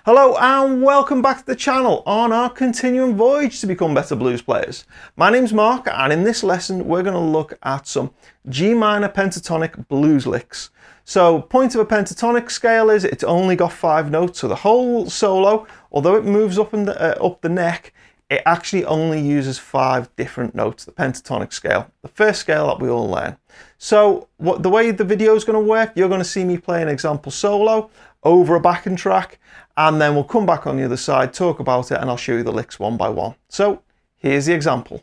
Hello and welcome back to the channel on our continuing voyage to become better blues players. My name's Mark, and in this lesson we're going to look at some G minor pentatonic blues licks. So point of a pentatonic scale is it's only got 5 notes, so the whole solo, although it moves up the neck, it actually only uses 5 different notes, the pentatonic scale, the first scale that we all learn. So the way the video is going to work, you're going to see me play an example solo over a backing track, and then we'll come back on the other side, talk about it, and I'll show you the licks one by one. So here's the example.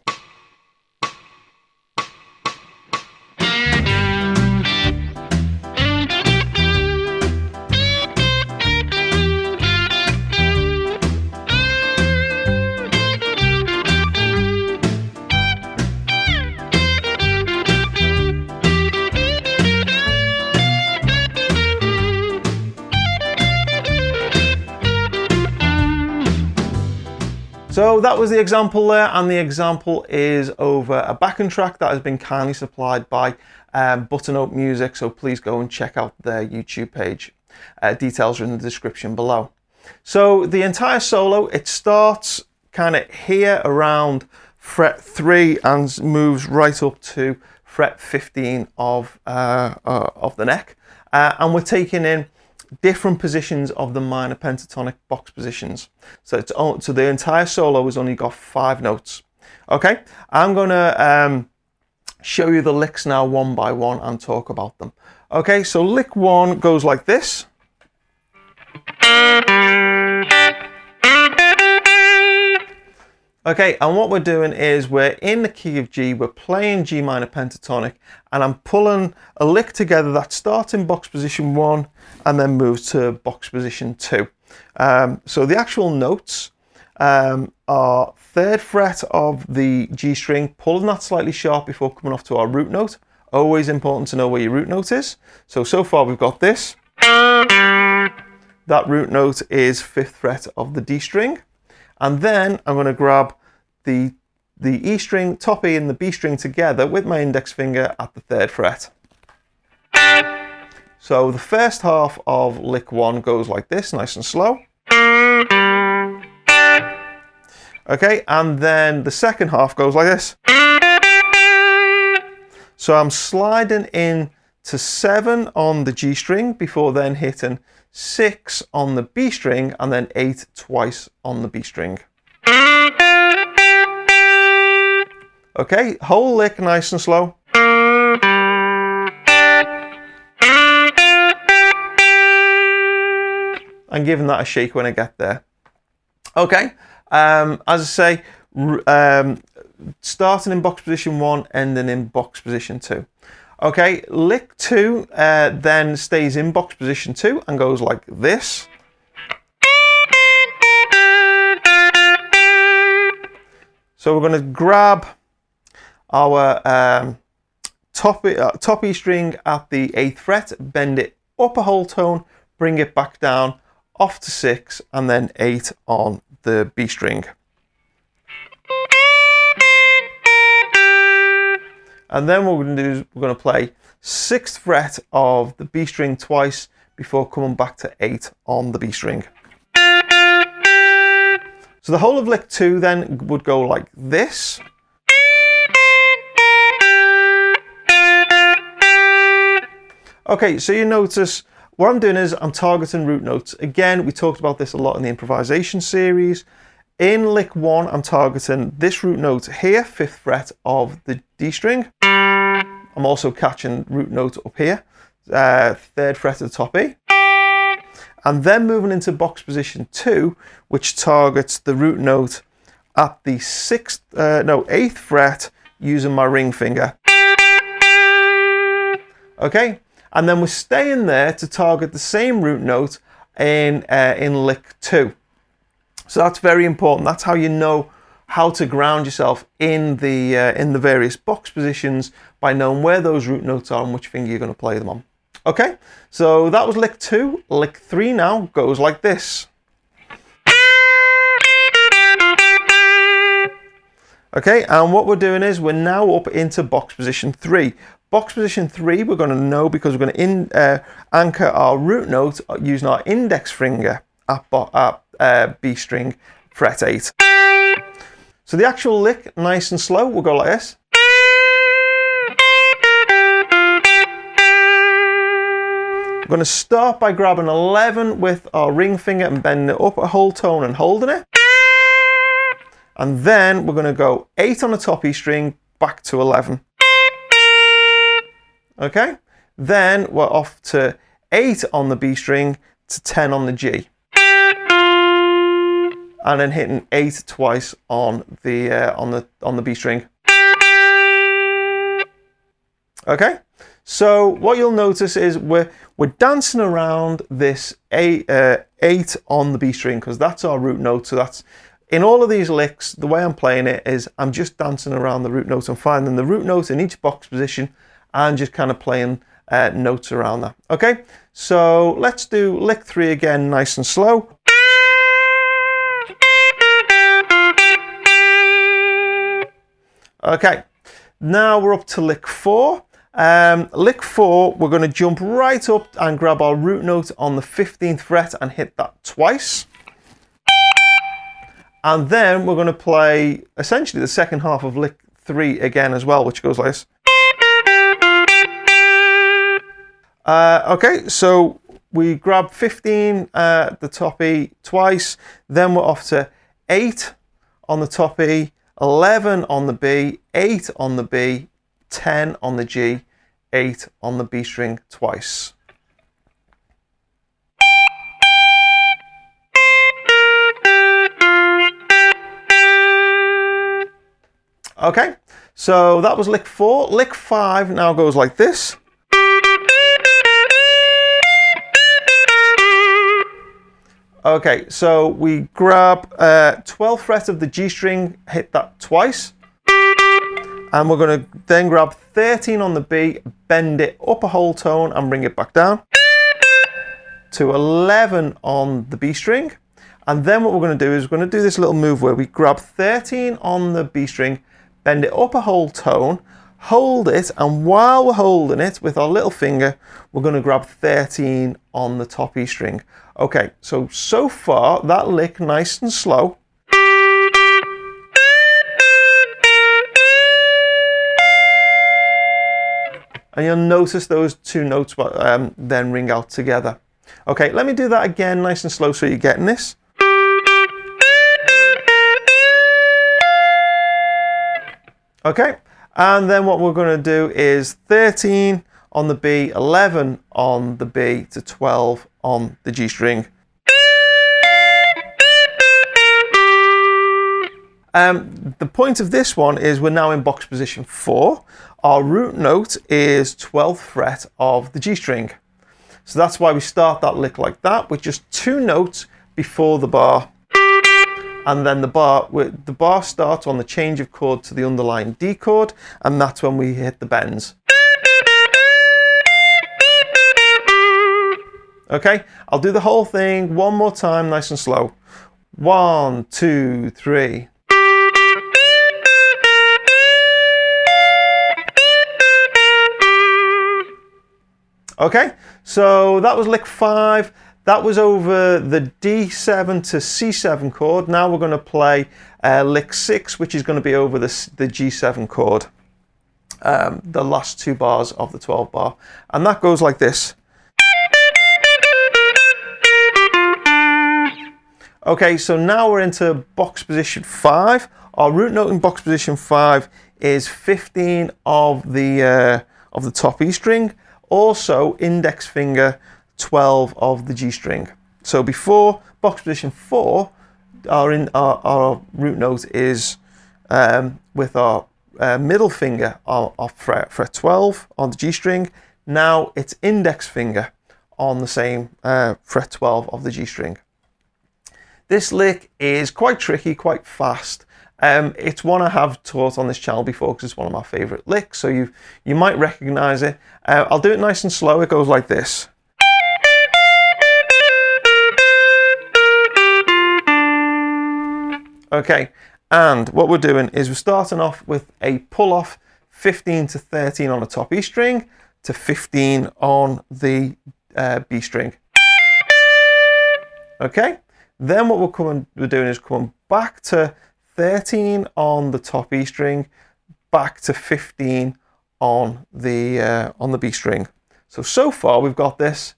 So that was the example there, and the example is over a backing track that has been kindly supplied by Button-Up Music, so please go and check out their YouTube page. Details are in the description below. So the entire solo, it starts kind of here around fret 3 and moves right up to fret 15 of the neck, and we're taking in different positions of the minor pentatonic box positions. So the entire solo has only got 5 notes. Okay, I'm going to show you the licks now one by one and talk about them. Okay, so lick 1 goes like this. Okay, and what we're doing is we're in the key of G, we're playing G minor pentatonic, and I'm pulling a lick together that starts in box position 1 and then moves to box position 2. So the actual notes are 3rd fret of the G string, pulling that slightly sharp before coming off to our root note. Always important to know where your root note is. So far we've got this. That root note is 5th fret of the D string. And then I'm going to grab the E string, top E, and the B string together with my index finger at the 3rd fret. So the first half of lick 1 goes like this, nice and slow. Okay, and then the second half goes like this. So I'm sliding in to 7 on the G string before then hitting 6 on the B string and then 8 twice on the B string. Okay, whole lick nice and slow. And giving that a shake when I get there. Okay, as I say, starting in box position 1, ending in box position 2. Okay, lick 2 then stays in box position 2 and goes like this. So we're going to grab our top E string at the 8th fret, bend it up a whole tone, bring it back down, off to 6, and then 8 on the B string. And then what we're going to do is we're going to play 6th fret of the B string twice before coming back to 8 on the B string. So the whole of lick 2 then would go like this. Okay, so you notice what I'm doing is I'm targeting root notes. Again, we talked about this a lot in the improvisation series. In lick 1, I'm targeting this root note here, 5th fret of the D string. I'm also catching root note up here, 3rd fret of the top E. And then moving into box position 2, which targets the root note at the 8th fret using my ring finger. Okay, and then we're staying there to target the same root note in lick 2. So that's very important. That's how you know how to ground yourself in the various box positions, by knowing where those root notes are and which finger you're going to play them on. Okay, so that was lick 2. Lick 3 now goes like this. Okay, and what we're doing is we're now up into box position 3. Box position 3 we're going to know because we're going to anchor our root note using our index finger at B string, fret 8. So the actual lick, nice and slow, will go like this. We're going to start by grabbing 11 with our ring finger and bending it up a whole tone and holding it. And then we're going to go 8 on the top E string, back to 11. Okay? Then we're off to 8 on the B string to 10 on the G. And then hitting 8 twice on the B string. Okay? So what you'll notice is we're dancing around this 8 on the B string, because that's our root note. So that's in all of these licks, the way I'm playing it is I'm just dancing around the root note and finding the root note in each box position and just kind of playing notes around that. Okay, so let's do lick 3 again, nice and slow. Okay, now we're up to lick 4. Lick 4, we're going to jump right up and grab our root note on the 15th fret and hit that twice. And then we're going to play essentially the second half of lick 3 again as well, which goes like this. Okay, so we grab 15 at the top E twice, then we're off to 8 on the top E, 11 on the B, 8 on the B, 10 on the G, 8 on the B string twice. Okay, so that was lick 4. Lick 5 now goes like this. Okay, so we grab 12th fret of the G string, hit that twice. And we're going to then grab 13 on the B, bend it up a whole tone and bring it back down to 11 on the B string. And then what we're going to do is we're going to do this little move where we grab 13 on the B string, bend it up a whole tone, hold it, and while we're holding it with our little finger, we're going to grab 13 on the top E string. Okay, so far that lick nice and slow. And you'll notice those two notes then ring out together. Okay, let me do that again nice and slow so you're getting this. Okay, and then what we're going to do is 13 on the B, 11 on the B to 12 on the G string. The point of this one is we're now in box position 4. Our root note is 12th fret of the G string. So that's why we start that lick like that, with just 2 notes before the bar. And then the bar starts on the change of chord to the underlying D chord, and that's when we hit the bends. Okay, I'll do the whole thing one more time, nice and slow. 1, 2, 3. Okay, so that was lick 5. That was over the D7 to C7 chord. Now we're going to play lick 6, which is going to be over the G7 chord. The last 2 bars of the 12 bar. And that goes like this. Okay, so now we're into box position 5. Our root note in box position 5 is 15 of the top E string. Also, index finger 12 of the G string. So before box position 4, our root note is with our middle finger off fret 12 on the G string. Now it's index finger on the same fret 12 of the G string. This lick is quite tricky, quite fast. It's one I have taught on this channel before because it's one of my favorite licks, so you might recognize it. I'll do it nice and slow. It goes like this. Okay, and what we're doing is we're starting off with a pull off 15 to 13 on the top E string to 15 on the B string. Okay, then what we're doing is coming back to 13 on the top E string, back to 15 on the B string. So far we've got this.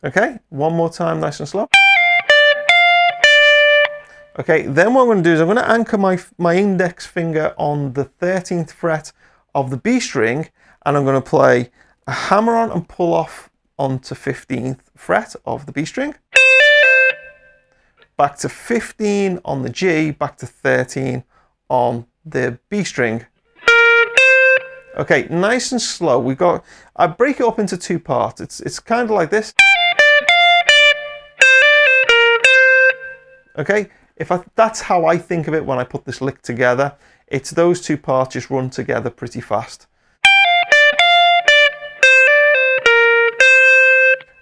Okay, one more time, nice and slow. Okay, then what I'm going to do is I'm going to anchor my index finger on the 13th fret of the B string, and I'm going to play a hammer on and pull off onto 15th fret of the B string. Back to 15 on the G, back to 13 on the B string. Okay, nice and slow. I break it up into two parts. It's kind of like this. Okay, that's how I think of it when I put this lick together. It's those two parts just run together pretty fast.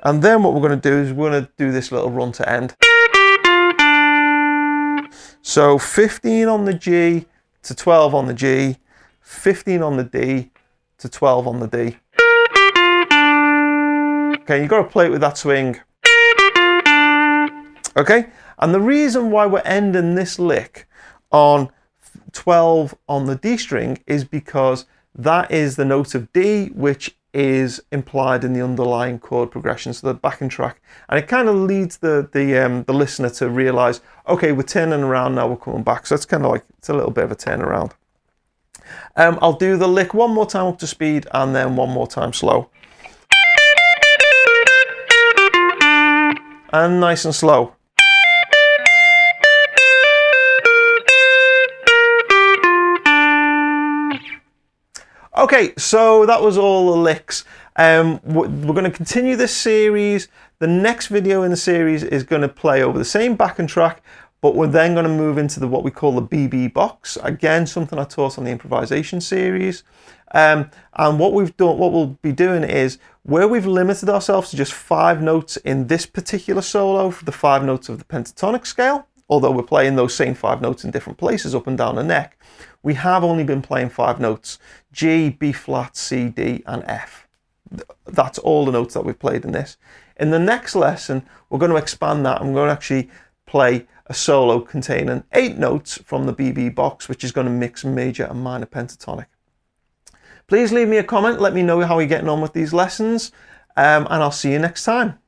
And then what we're going to do is we're going to do this little run to end. So 15 on the G to 12 on the G, 15 on the D to 12 on the D. Okay, you've got to play it with that swing. Okay, and the reason why we're ending this lick on 12 on the D string is because that is the note of D, which is implied in the underlying chord progression, so the backing track, and it kind of leads the listener to realize, okay, we're turning around now, we're coming back. So it's kind of like, it's a little bit of a turnaround. I'll do the lick one more time up to speed and then one more time slow. And nice and slow. Okay, so that was all the licks. We're going to continue this series. The next video in the series is going to play over the same backing track, but we're then going to move into what we call the BB box. Again, something I taught on the improvisation series. And what we'll be doing is, where we've limited ourselves to just 5 notes in this particular solo, for the 5 notes of the pentatonic scale, although we're playing those same 5 notes in different places up and down the neck, we have only been playing 5 notes: G, B flat, C, D, and F. That's all the notes that we've played in this. In the next lesson, we're going to expand that, and we're going to actually play a solo containing 8 notes from the BB box, which is going to mix major and minor pentatonic. Please leave me a comment, let me know how you're getting on with these lessons, and I'll see you next time.